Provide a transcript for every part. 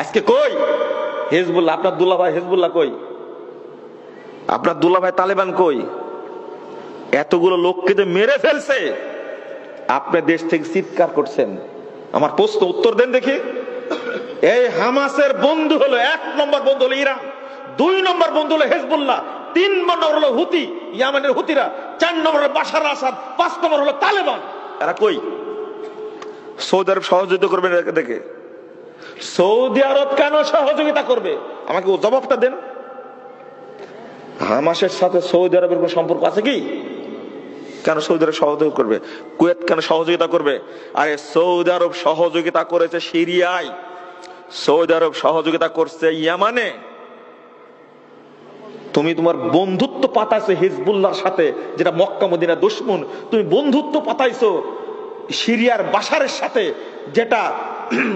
আজকে কই হিজবুল্লাহ? আপনার দুলা ভাই হিজবুল্লাহ কই? আপনার দুলা ভাই তালেবান কই? এতগুলো লোককে যে মেরে ফেলছে, আপনি দেশ থেকে চিৎকার করছেন। আমার প্রশ্ন উত্তর দেন দেখি। এই হামাসের বন্ধু হলো, 1 নম্বর বন্ধু হলো ইরান, 2 নম্বর বন্ধু হলো হিজবুল্লাহ, 3 নম্বর হলো হুতি, ইয়ামেনের হুতিরা, 4 নম্বর হলো বাশার আসাদ, 5 নম্বর হলো তালেবান। এরা কই? সৌদি আরব সহযোগিতা করবে দেখে। সৌদি আরব কেন সহযোগিতা করবে? আমাকে জবাবটা দেন। হামাসের সাথে সৌদি আরবের কোন সম্পর্ক আছে কি? কেন সৌদি আরব সহযোগিতা করবে? কুয়েত কেন সহযোগিতা করবে? আরে সৌদি আরব সহযোগিতা করেছে সিরিয়ায়, সৌদি আরব সহযোগিতা করছে ইয়ামানে। তুমি তোমার বন্ধুত্ব পাতাইছো হিজবুল্লাহর সাথে, যেটা মক্কা মদিনা দুশমন। তুমি বন্ধুত্ব পাতাইছো সিরিয়ার বাশারের সাথে, যেটা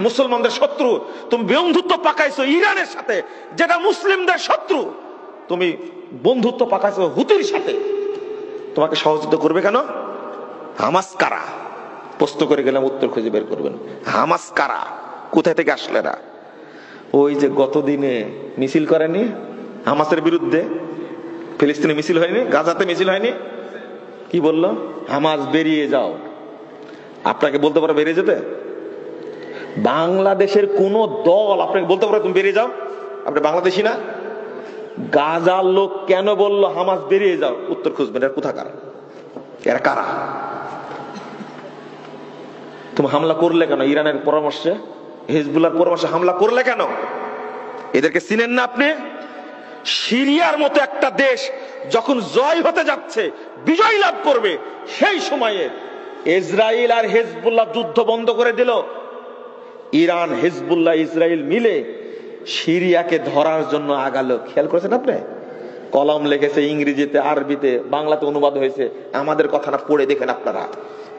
মুসলমানদের শত্রু। তুমি বন্ধুত্ব পাকাইছো ইরানের সাথে, যেটা মুসলিমদের শত্রু। তুমি বন্ধুত্ব পাকাইছো হুতির সাথে। তোমাকে সহযোগিতা করবে কেন? হামাস কারা? প্রশ্ন করে গেলাম, উত্তর খুঁজে বের করবেন। হামাস কারা? কোথায় থেকে আসলে এরা? ওই যে গতদিনে মিছিল করেনি হামাসের বিরুদ্ধে, ফিলিস্তিনে মিছিল হয়নি, গাজাতে মিছিল হয়নি? কি বললো? হামাস বেরিয়ে যাও। আপনাকে বলতে পারে বেরিয়ে যেতে? বাংলাদেশের কোন দল আপনাকে বলতে পারে তুমি বেরিয়ে যাও? আপনি বাংলাদেশি না? গাজার লোক কেন বললো হামাস বেরিয়ে যাও? উত্তর খুঁজবেন। এরা কোথাকার? এরা কারা? তুমি হামলা করলে কেন? ইরানের পরামর্শে, হিজবুল্লাহর পরামর্শে হামলা করলে কেন? এদেরকে চিনেন না আপনি? সিরিয়ার মতো একটা দেশ যখন জয় হতে যাচ্ছে, বিজয় লাভ করবে, সেই সময়ে ইসরায়েল আর হিজবুল্লাহ যুদ্ধ বন্ধ করে দিল। ইরান, হিজবুল্লাহ, ইসরায়েল মিলে সিরিয়াকে ধরার জন্য আগালো। খেয়াল করেছেন আপনি? কলম লিখেছে ইংরেজিতে, আরবিতে, বাংলাতে অনুবাদ হয়েছে। আমাদের কথা না পড়ে দেখেন আপনারা।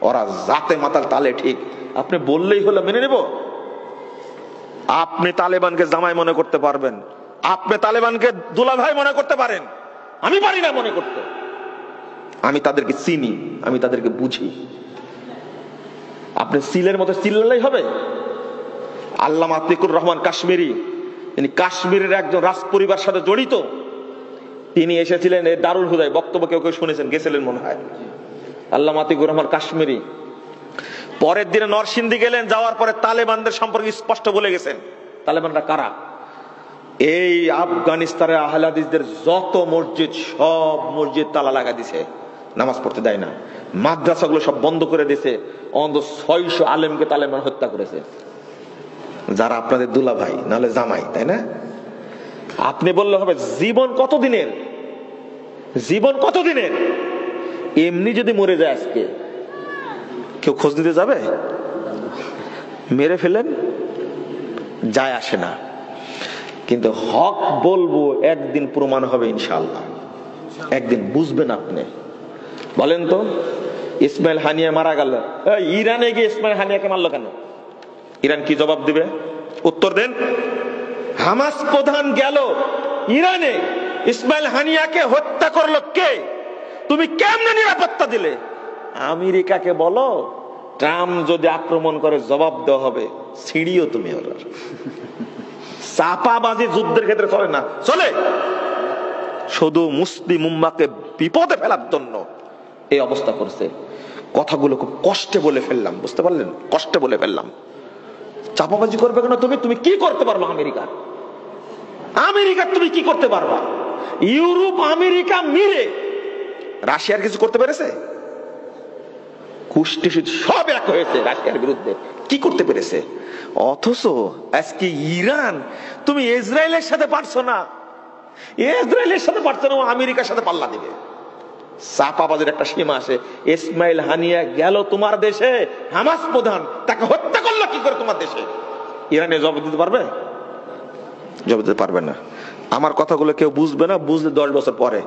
ওরা জাতে মাতাল তালে ঠিক। আপনি বললেই হলো মেনে নেব? আপনি তালেবানকে জামাই মনে করতে পারবেন, আপনি তালেবানকে দুলাভাই মনে করতে পারেন, আমি পারি না মনে করতে। আমি তাদেরকে চিনি, আমি তাদেরকে বুঝি। আপনি সিলের মতো চিল্লালেই হবে? আল্লামা আতিকুর রহমান কাশ্মীরি, তিনি কাশ্মীরের একজন রাজ পরিবার সাথে জড়িত। তিনি এসেছিলেন এই দারুল হুদায়, বক্তব্য কেউ কেউ শুনেছেন, গেছিলেন মনে হয়। আল্লামা আতিকুর রহমান কাশ্মীরি পরের দিনে নরসিংদী গেলেন, যাওয়ার পরে তালেবানদের সম্পর্কে স্পষ্ট বলে গেছেন। তালেবানরা কারা? এই আফগানিস্তানের আহলে হাদিসদের যত মসজিদ, সব মসজিদ তালা লাগা দিছে, নামাজ পড়তে দেয় না। মাদ্রাসাগুলো সব বন্ধ করে দিয়েছে। অন্তত 600 আলেমকে তালেবান হত্যা করেছে, যারা আপনাদের দুলা ভাই নাহলে জামাই, তাই না? আপনি বললে হবে জীবন কতদিনের? জীবন কতদিনের? এমনি যদি মরে যায় আজকে, কেউ খোঁজ নিতে যাবে? মেরে ফেলেন, যায় আসে না। কিন্তু হক বলবো, একদিন প্রমাণ হবে ইনশাআল্লাহ, একদিন বুঝবেন আপনি। বলেন তো, ইসমাইল হানিয়া মারা গেল, ইরানে গিয়ে ইসমাইল হানিয়াকে মারলো কেন? ইরান কি জবাব দিবে? উত্তর দেন। হামাস প্রধান গেল ইরানে, ইসমাইল হানিয়াকে হত্যা করলো কে? তুমি কেমনে নিরাপত্তা দিলে? আমেরিকাকে বলো, ট্রাম্প যদি আক্রমণ করে জবাব দেওয়া হবে। ছিড়িও তুমি ওর। চাপাবাজি যুদ্ধের ক্ষেত্রে চলে না, চলে শুধু মুসলিম উম্মাহকে বিপদে ফেলার জন্য এই অবস্থা করছে। কথাগুলো খুব কষ্টে বলে ফেললাম, বুঝতে পারলেন? কষ্টে বলে ফেললাম। চাপাবাজি করবে কেন? তুমি কি করতে পারবা? আমেরিকা তুমি কি করতে পারবা? ইউরোপ আমেরিকা মিলে রাশিয়ার কিছু করতে পেরেছে? কুষ্টি সব এক হয়েছে রাশিয়ার বিরুদ্ধে, কি করতে পেরেছে? অথচ আজকে ইরান, তুমি ইসরায়েলের সাথে পারছো না, ইসরায়েলের সাথে পারছো না, আমেরিকার সাথে পাল্লা দিবে। চাপাবাজির একটা সীমা আছে। ইসমাইল হানিয়া গেল তোমার দেশে, হামাস প্রধান, তাকে হত্যা করলো কি করে তোমার দেশে? ইরানে জবাব দিতে পারবে? জবাব দিতে পারবে না। আমার কথাগুলো কেউ বুঝবে না, বুঝলে 10 বছর পরে